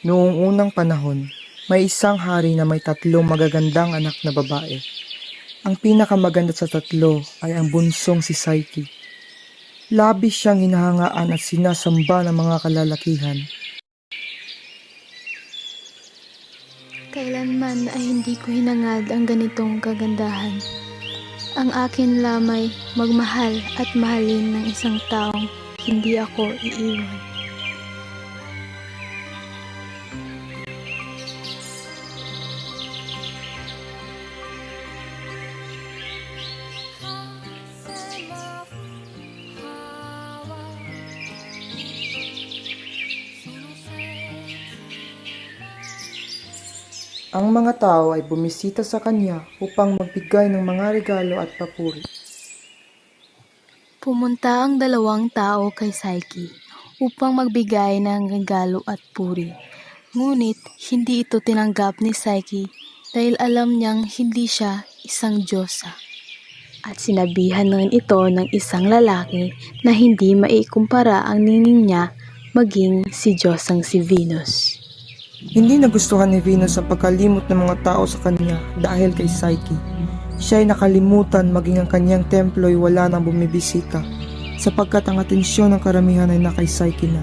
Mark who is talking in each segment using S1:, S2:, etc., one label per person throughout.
S1: Noong unang panahon, may isang hari na may tatlong magagandang anak na babae. Ang pinakamaganda sa tatlo ay ang bunsong si Psyche. Labis siyang hinahangaan at sinasamba ng mga kalalakihan.
S2: Kailanman ay hindi ko hinangad ang ganitong kagandahan. Ang akin lamay magmahal at mahalin ng isang taong hindi ako iiwan.
S1: Ang mga tao ay bumisita sa kanya upang magbigay ng mga regalo at papuri.
S2: Pumunta ang dalawang tao kay Psyche upang magbigay ng regalo at puri. Ngunit hindi ito tinanggap ni Psyche dahil alam niyang hindi siya isang diyosa. At sinabihan rin ito ng isang lalaki na hindi maikumpara ang nining niya maging si Diyosang si Venus.
S1: Hindi nagustuhan ni Venus ang pagkalimot ng mga tao sa kanya dahil kay Psyche. Siya ay nakalimutan maging ang kanyang templo ay wala nang bumibisita sapagkat ang atensyon ng karamihan ay nakay Psyche na.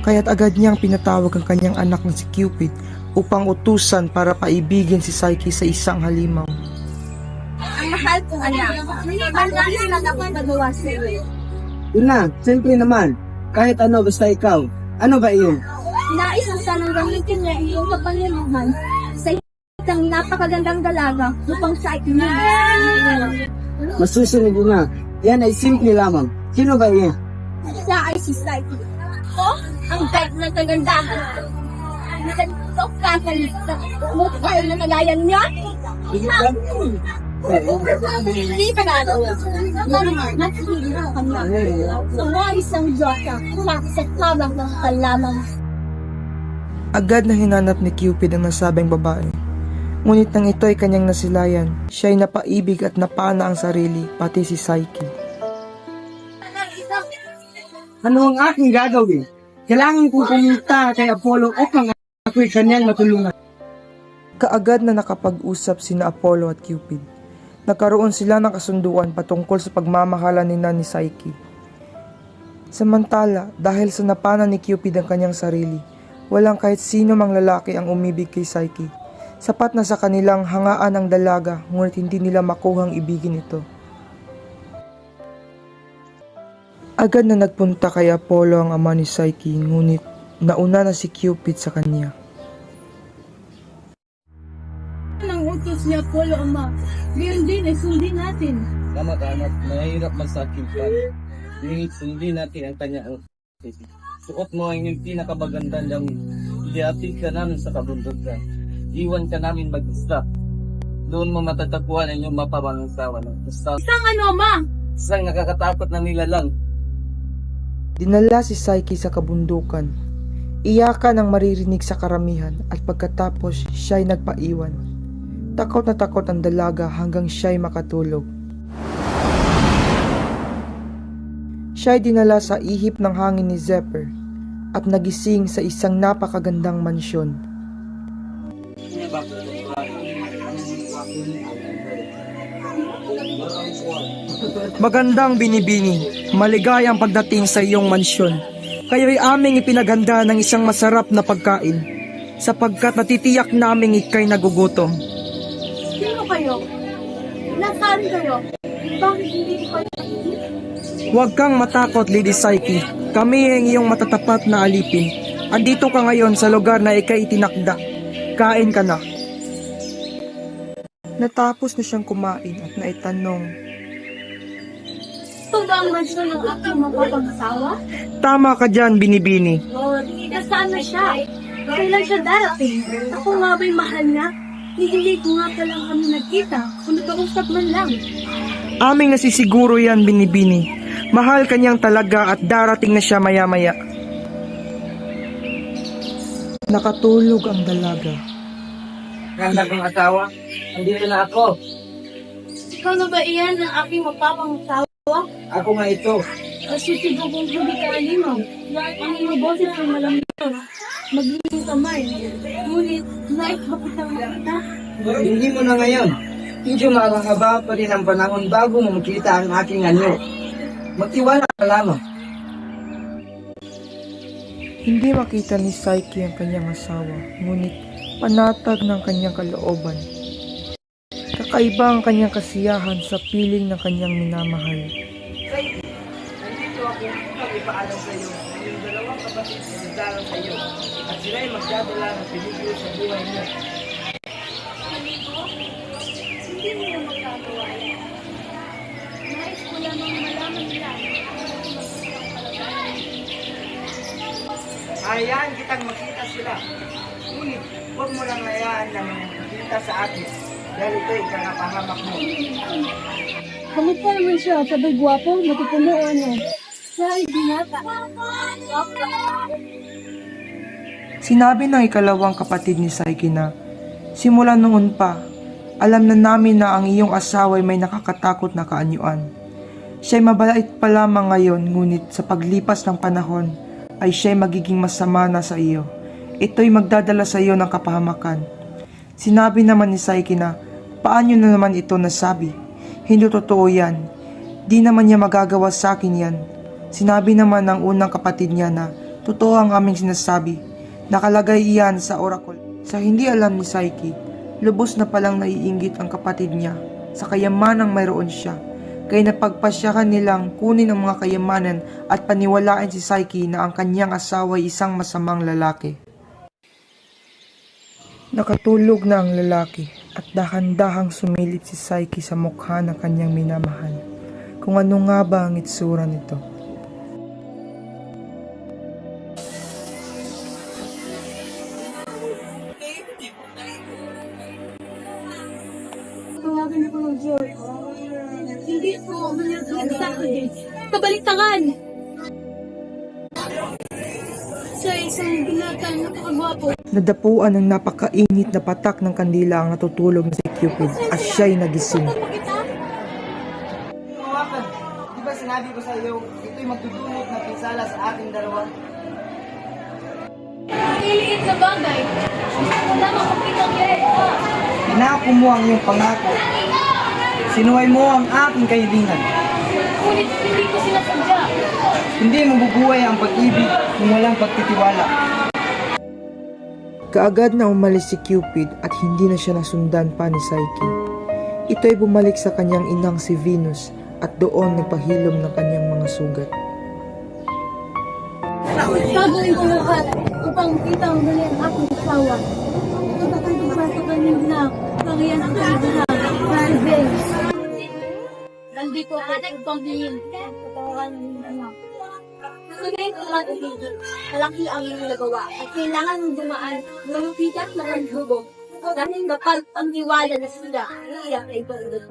S1: Kaya't agad niyang pinatawag ang kanyang anak na si Cupid upang utusan para paibigin si Psyche sa isang halimaw.
S3: Ang mahal kong anak, pangalan na ako magawa sa iyo.
S4: Yun na, siyempre naman. Kahit ano, basta ikaw. Ano ba iyon?
S3: Nais ang sanang gamitin niya iyong kapangyarihan sa isang napakagandang dalaga upang sa akin niya.
S4: Masusunod yun na. Yan ay simple lamang. Sino ba iyon?
S3: Siya ay si Psyche. O, ang kahit na kagandahan. Nagandok ka sa lista. Mukha na kagayan niya. Hindi pa na ano. Natigil na kanya. Mga isang Diyosa, sa tabang ng kalamang.
S1: Agad na hinanap ni Cupid ang nasabing babae. Ngunit nang ito ay kanyang nasilayan, siya ay napaibig at napana ang sarili, pati si Psyche.
S4: Ano ang aking gagawin? Kailangan ko pumunta kay Apollo upang ako'y kanyang matulungan.
S1: Kaagad na nakapag-usap sina Apollo at Cupid. Nagkaroon sila ng kasunduan patungkol sa pagmamahala ni Psyche. Samantala, dahil sa napana ni Cupid ang kanyang sarili, walang kahit sino mang lalaki ang umibig kay Psyche. Sapat na sa kanilang hangaan ang dalaga, ngunit hindi nila makuhang ibigin ito. Agad na nagpunta kay Apollo ang ama ni Psyche, ngunit nauna na si Cupid sa kanya.
S3: Ang utos ni Apollo, Ama. Ngayon din ay sundin natin.
S5: Tama ka anak, mahirap man sa aking plan. Sundin natin ang kanyang suot mo ang iyong pinakamagandang damit. Ihatid ka namin sa kabundukan. Iwan ka namin mag-isa. Doon mo matatagpuan ang iyong mapapangasawa ng basta.
S3: Isang ano, Ma?
S5: Isang nakakatakot na nilalang.
S1: Dinala si Psyche sa kabundukan. Iyakan ang maririnig sa karamihan at pagkatapos siya'y nagpaiwan. Takot na takot ang dalaga hanggang siya'y makatulog. Siya'y dinala sa ihip ng hangin ni Zephyr at nagising sa isang napakagandang mansyon. Magandang binibini, maligayang pagdating sa iyong mansyon. Kayo'y aming ipinaganda ng isang masarap na pagkain, sapagkat natitiyak naming ikay nagugutom.
S3: Sino kayo? Nasaan kayo? Bakit hindi ko kayo nakikita?
S1: Huwag kang matakot, Lady Psyche. Kami ang iyong matatapat na alipin. Andito ka ngayon sa lugar na ikay itinakda. Kain ka na. Natapos na siyang kumain at naitanong,
S3: Ito ba ang mansyon ng aking mapapangasawa?
S1: tama ka dyan, binibini.
S3: O, nasaan na siya? Kailan siya darating? Ako nga ba'y mahal niya? Hindi ko nga palang kami nagkita. Kung nagkausap man lang.
S1: Aming nasisiguro yan, binibini. Mahal kanyang talaga at darating na siya maya-maya. Nakatulog ang dalaga.
S4: Ganda kong asawa. Andito na ako.
S3: Ikaw na ba iyan ang aking mapapangasawa?
S4: Ako nga ito.
S3: Kasi siguro kung hindi ka alimaw. Ang iyong boses ay malamig. magiging kamay. Ngunit, nais makita kita.
S4: Hindi mo na ngayon. Medyo makakaba pa rin ang panahon bago mo makita ang aking anyo. Magtiwala ka lamang.
S1: Hindi makita ni Psyche ang kanyang asawa, ngunit panatag ng kanyang kalooban. Kakaiba ang kanyang kasiyahan sa piling ng kanyang minamahal.
S4: Nandito ako upang ipaalam sa iyo na yung dalawang kapatid na nagdarang sa iyo at sila ay magdadala ng peligro sa buhay mo.
S3: Hindi mo na magkagawa yan. Nais ko lamang malaman nila.
S4: Hayaan kitang makita sila. Ngunit huwag mo lang hayaan na makita sa akin dahil ito'y kanapahamak mo.
S3: Kamusta naman siya? Sabay gwapo, matutulo ano. Siya ay binata.
S1: Sinabi ng ikalawang kapatid ni Psyche na, simula noon pa, alam na namin na ang iyong asawa ay may nakakatakot na kaanyuan. Siya'y mabait pa lamang ngayon, ngunit sa paglipas ng panahon, ay siya'y magiging masama na sa iyo. Ito'y magdadala sa iyo ng kapahamakan. Sinabi naman ni Psyche na, paano na naman ito nasabi? Hindi totoo yan. Di naman niya magagawa sa akin yan. Sinabi naman ng unang kapatid niya na, totoo ang aming sinasabi. Nakalagay iyan sa oracle. Sa hindi alam ni Psyche, lubos na palang naiinggit ang kapatid niya sa kayamanang mayroon siya. Kaya napagpasyahan nilang kunin ang mga kayamanan at paniwalaan si Psyche na ang kanyang asawa ay isang masamang lalaki. Nakatulog na ang lalaki at dahan-dahang sumilip si Psyche sa mukha ng kanyang minamahal. Kung ano nga ba ang itsura nito?
S3: Tawagin ko ng Diyos. Hindi ko managawin sa akin. Kabaliktaran! Siya ay isang binatang napakagwapo.
S1: Nadapuan ng napakainit na patak ng kandila ang natutulog na si Cupid at siya'y nagising.
S4: Tumawakan, di ba sinabi ko sa iyo, ito'y magdudulot ng pinsala sa ating dalawa?
S3: Iliit na bagay. Wala makapitang
S4: Pinako mo ang iyong pangako. Sinuway mo ang aking kaibigan.
S3: Ngunit hindi ko sinasadya.
S4: Hindi mabubuhay ang pag-ibig kung walang pagtitiwala.
S1: Kaagad na umalis si Cupid at hindi na siya nasundan pa ni Psyche. Ito'y bumalik sa kanyang inang si Venus at doon nagpahilom ng kanyang mga sugat.
S3: Gagawin ko lahat upang makita ang dali ang aking asawa. Kapatid ko sa kanyang na pangiyan ang kaibigan. Para Venus. Nandito ako upang hingin. Katawan ng anak. Ngayon ko lang ibigin. Malaki ang iyong nagawa at kailangan mong dumaan ng mabigat na paghubog. Dahil kapag ang tiwala na sila, iiyak ay pagod.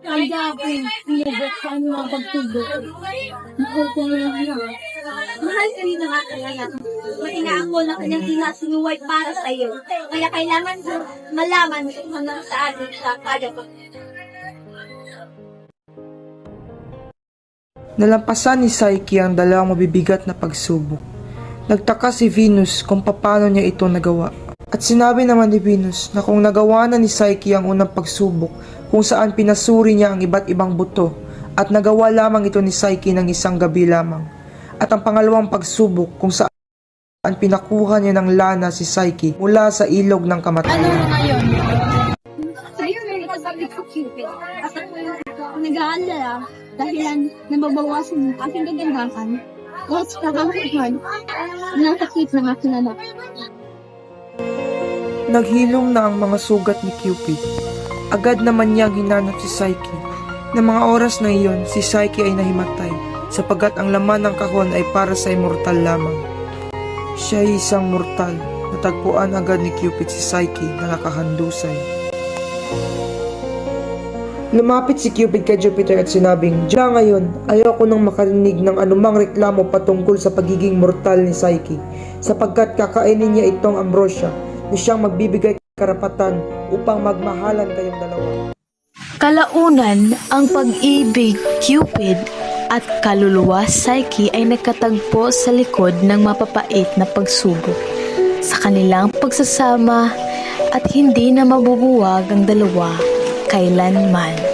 S3: Kaya ako'y pinabot sa anumang pagtubog. Mahal ko ng anak. Mahal ka rin ng aking anak. Maina ako na kanyang sinasinuway para sa iyo. Kaya kailangan ko malaman kung hanggang saan sa kagapag.
S1: Nalampasan ni Psyche ang dalawang mabibigat na pagsubok. Nagtaka si Venus kung paano niya ito nagawa. At sinabi naman ni Venus na kung nagawa na ni Psyche ang unang pagsubok kung saan pinasuri niya ang iba't ibang buto at nagawa lamang ito ni Psyche ng isang gabi lamang. At ang pangalawang pagsubok kung saan pinakuha niya ng lana si Psyche mula sa ilog ng kamatayan.
S3: Sa'yo na nagsasabi ko, Cupid. At ako nag-aalala dahilan na mabawasan ng aking kagandahan at kakangkuhan ng sakit ng aking anak.
S1: Naghilom na ang mga sugat ni Cupid. Agad naman niya ginanap si Psyche. Na mga oras na iyon, si Psyche ay nahimatay sapagkat ang laman ng kahon ay para sa immortal lamang. Siya ay isang mortal. Natagpuan agad ni Cupid si Psyche na nakahandusay. Lumapit si Cupid kay Jupiter at sinabing, "Diyan ngayon, ayoko nang makarinig ng anumang reklamo patungkol sa pagiging mortal ni Psyche, sapagkat kakainin niya itong ambrosia na siyang magbibigay karapatan upang magmahalan kayong dalawa."
S2: Kalaunan, ang pag-ibig, Cupid, at kaluluwa, Psyche ay nagkatagpo sa likod ng mapapait na pagsubok. sa kanilang pagsasama at hindi na mabubuwag ang dalawa kailanman.